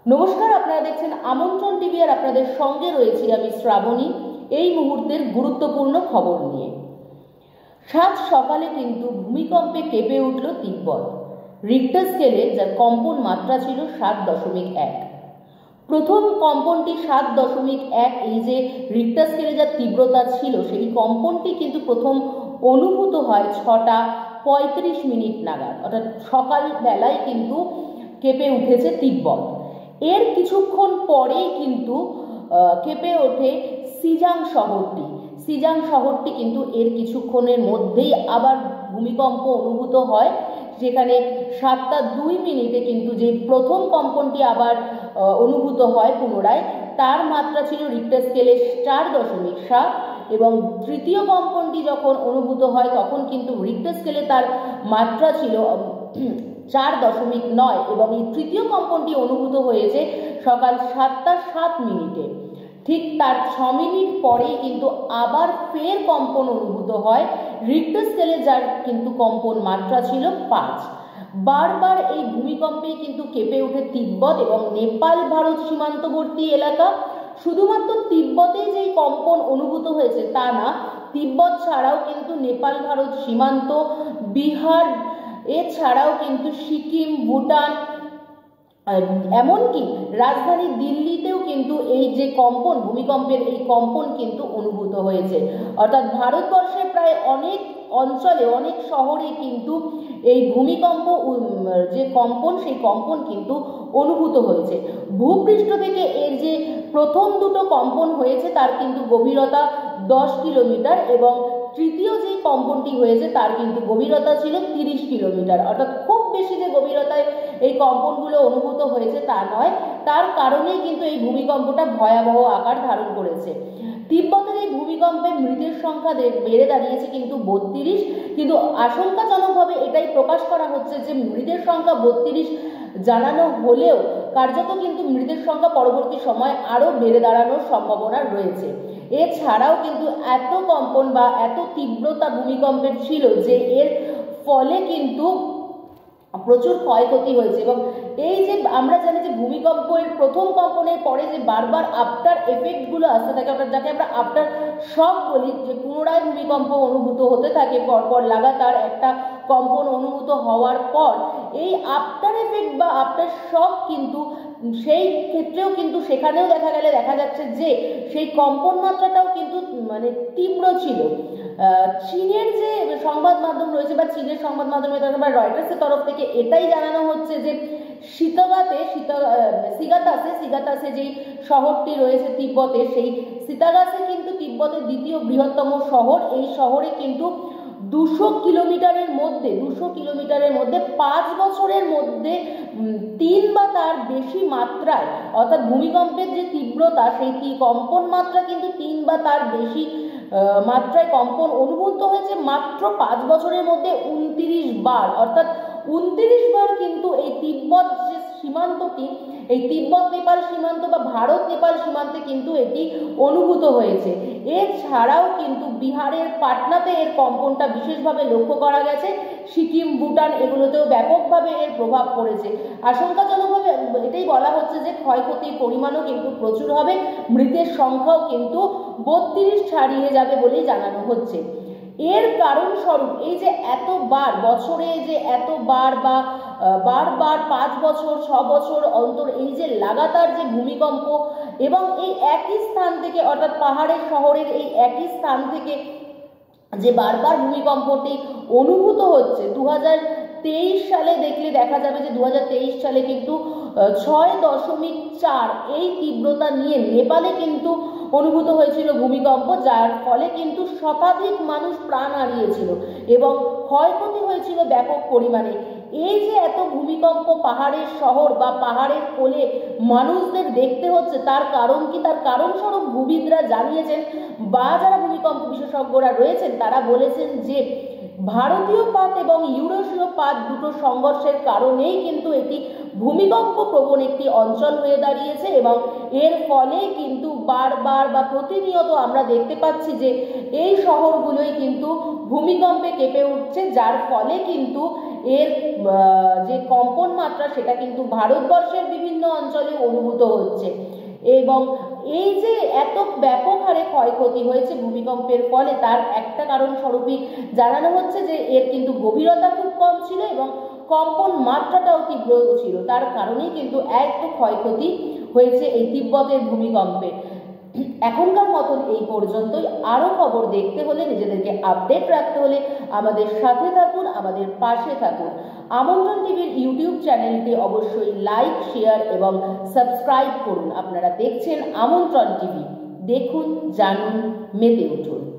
নমস্কার, আপনারা দেখছেন আমন্ত্রণ টিভি আর আপনাদের সঙ্গে রয়েছি আমি শ্রাবণী। এই মুহূর্তের গুরুত্বপূর্ণ খবর নিয়ে। সাত সকালে কিন্তু ভূমিকম্পে কেঁপে উঠল তিব্বত। রিক্টার স্কেলে যার কম্পন মাত্রা ছিল 7.1। প্রথম কম্পনটি 7.1, এই যে রিক্টার স্কেলে যার তীব্রতা ছিল সেই কম্পনটি কিন্তু প্রথম অনুভূত হয় 6:35 নাগাদ, অর্থাৎ সকাল বেলায় কিন্তু কেঁপে উঠেছে তিব্বত। এর কিছুক্ষণ পরেই কিন্তু কেঁপে ওঠে সিজাং শহরটি। সিজাং শহরটি কিন্তু এর কিছুক্ষণের মধ্যেই আবার ভূমিকম্প অনুভূত হয়, যেখানে 7:02 কিন্তু যে প্রথম কম্পনটি আবার অনুভূত হয় পুনরায়, তার মাত্রা ছিল রিক্টার স্কেলে 4.7 এবং তৃতীয় কম্পনটি যখন অনুভূত হয় তখন কিন্তু রিক্টার স্কেলে তার মাত্রা ছিল 4.9 এবং এই তৃতীয় কম্পনটি অনুভূত হয়েছে সকাল 7:07। ঠিক তার 6 মিনিট পরেই কিন্তু আবার ফের কম্পন অনুভূত হয় রিক্টার স্কেলে, যার কিন্তু কম্পন মাত্রা ছিল 5। বারবার এই ভূমিকম্পে কিন্তু কেঁপে ওঠে তিব্বত এবং নেপাল ভারত সীমান্তবর্তী এলাকা। শুধুমাত্র তিব্বতে যেই কম্পন অনুভূত হয়েছে তা না, তিব্বত ছাড়াও কিন্তু নেপাল ভারত সীমান্ত, বিহার, এছাড়াও কিন্তু সিকিম, ভুটান, এমনকি রাজধানী দিল্লিতেও কিন্তু এই যে কম্পন, ভূমিকম্পের এই কম্পন কিন্তু অনুভূত হয়েছে। অর্থাৎ ভারতবর্ষের প্রায় অনেক অঞ্চলে, অনেক শহরে কিন্তু এই ভূমিকম্প যে কম্পন, সেই কম্পন কিন্তু অনুভূত হয়েছে। ভূপৃষ্ঠ থেকে এর যে প্রথম দুটো কম্পন হয়েছে তার কিন্তু গভীরতা 10 কিলোমিটার এবং তৃতীয় যে কম্পনটি হয়েছে তার কিন্তু গভীরতা ছিল 30 কিলোমিটার। অর্থাৎ খুব বেশি যে গভীরতায় এই কম্পনগুলো অনুভূত হয়েছে তা নয়, তার কারণেই কিন্তু এই ভূমিকম্পটা ভয়াবহ আকার ধারণ করেছে। তিব্বতের এই ভূমিকম্পে মৃতের সংখ্যা বেড়ে দাঁড়িয়েছে কিন্তু 32, কিন্তু আশঙ্কাজনকভাবে এটাই প্রকাশ করা হচ্ছে যে মৃতের সংখ্যা 32 জানানো হলেও কার্যত কিন্তু মৃতের সংখ্যা পরবর্তী সময় আরও বেড়ে দাঁড়ানোর সম্ভাবনা রয়েছে। এছাড়াও কিন্তু এত কম্পন বা এত তীব্রতা ভূমিকম্পের ছিল যে এর ফলে কিন্তু প্রচুর ক্ষয়ক্ষতি হয়েছে। এবং এই যে আমরা জানি যে ভূমিকম্পের প্রথম কম্পনের পরে যে বারবার আফটার এফেক্টগুলো আসতে থাকে, অর্থাৎ যাকে আমরা আফটার শক বলি, যে পুনরায় ভূমিকম্প অনুভূত হতে থাকে পরপর লাগাতার একটা কম্পন অনুভূত হওয়ার পর, এই আফটার এফেক্ট বা আফটার শক কিন্তু সেই ক্ষেত্রেও কিন্তু সেখানেও দেখা যাচ্ছে যে সেই কম্পন মাত্রাটাও কিন্তু মানে তীব্র ছিল। চীনের যে সংবাদ মাধ্যম রয়েছে বা চীনের সংবাদ মাধ্যমে বা রয়টার্সের তরফ থেকে এটাই জানানো হচ্ছে যে সিগাতাসে যেই শহরটি রয়েছে তিব্বতের, সেই সিতাগাসে কিন্তু তিব্বতের দ্বিতীয় বৃহত্তম শহর। এই শহরে কিন্তু 200 কিলোমিটারের মধ্যে 5 বছরের মধ্যে 3 বা তার বেশি মাত্রায়, অর্থাৎ ভূমিকম্পের যে তীব্রতা সেই কম্পন মাত্রা কিন্তু 3 বা তার বেশি মাত্রায় কম্পন অনুভূত হয়েছে মাত্র 5 বছরের মধ্যে 29 বার। অর্থাৎ 29 বার কিন্তু এই তিব্বত যে সীমান্তটি, এই তিব্বত নেপাল সীমান্ত বা ভারত নেপাল সীমান্তে কিন্তু এটি অনুভূত হয়েছে। এছাড়াও কিন্তু বিহারের পাটনাতে এর কম্পনটা বিশেষভাবে লক্ষ্য করা গেছে। সিকিম, ভুটান এগুলোতেও ব্যাপকভাবে এর প্রভাব পড়েছে। আশঙ্কাজনকভাবে এটাই বলা হচ্ছে যে ক্ষয়ক্ষতির পরিমাণও কিন্তু প্রচুর হবে, মৃতের সংখ্যাও কিন্তু 32 ছাড়িয়ে যাবে বলেই জানানো হচ্ছে। এর কারণ স্বরূপ এই যে এতবার বছরে যে এতবার বা বারবার 5 বছর 6 বছর অন্তর এই যে লাগাতার যে ভূমিকম্প এবং এই একই স্থান থেকে, অর্থাৎ পাহাড়ের শহরের এই একই স্থান থেকে যে বারবার ভূমিকম্পটি অনুভূত হচ্ছে, 2023 সালে দেখলে দেখা যাবে যে 2023 সালে কিন্তু 6.4 এই তীব্রতা নিয়ে নেপালে কিন্তু অনুভূত হয়েছিল ভূমিকম্প, যার ফলে কিন্তু শতাধিক মানুষ প্রাণ হারিয়েছিল এবং ক্ষয়ক্ষতি হয়েছিল ব্যাপক পরিমাণে। এই যে এত ভূমিকম্প পাহাড়ের শহর বা পাহাড়ের কোলে মানুষদের দেখতে হচ্ছে, তার কারণ কি? তার কারণস্বরূপ ভূবিদরা জানিয়েছেন বা যারা ভূমিকম্প বিশেষজ্ঞরা রয়েছেন তারা বলেছেন যে ভারতীয় পাত এবং ইউরোপীয় পাত দুটো সংঘর্ষের কারণেই কিন্তু এটি ভূমিকম্প প্রবণ একটি অঞ্চল হয়ে দাঁড়িয়েছে এবং এর ফলে কিন্তু বারবার বা প্রতিনিয়ত আমরা দেখতে পাচ্ছি যে এই শহরগুলোই কিন্তু ভূমিকম্পে কেঁপে উঠছে, যার ফলে কিন্তু এর যে কম্পন মাত্রা সেটা কিন্তু ভারতবর্ষের বিভিন্ন অঞ্চলে অনুভূত হচ্ছে। এবং এই যে এত ব্যাপক হারে ক্ষয়ক্ষতি হয়েছে ভূমিকম্পের ফলে, তার একটা কারণ স্বরূপই জানানো হচ্ছে যে এর কিন্তু গভীরতা খুব কম ছিল এবং কম্পন মাত্রাটাও তীব্র ছিল, তার কারণেই কিন্তু এত ক্ষয়ক্ষতি হয়েছে এই তিব্বতের ভূমিকম্পে। এখনকার মতন এই পর্যন্তই। আরও খবর দেখতে হলে, নিজেদেরকে আপডেট রাখতে হলে আমাদের সাথে থাকুন, আমাদের পাশে থাকুন। আমন্ত্রণ টিভির ইউটিউব চ্যানেলটি অবশ্যই লাইক, শেয়ার এবং সাবস্ক্রাইব করুন। আপনারা দেখছেন আমন্ত্রণ টিভি। দেখুন, জানুন, মেতে উঠুন।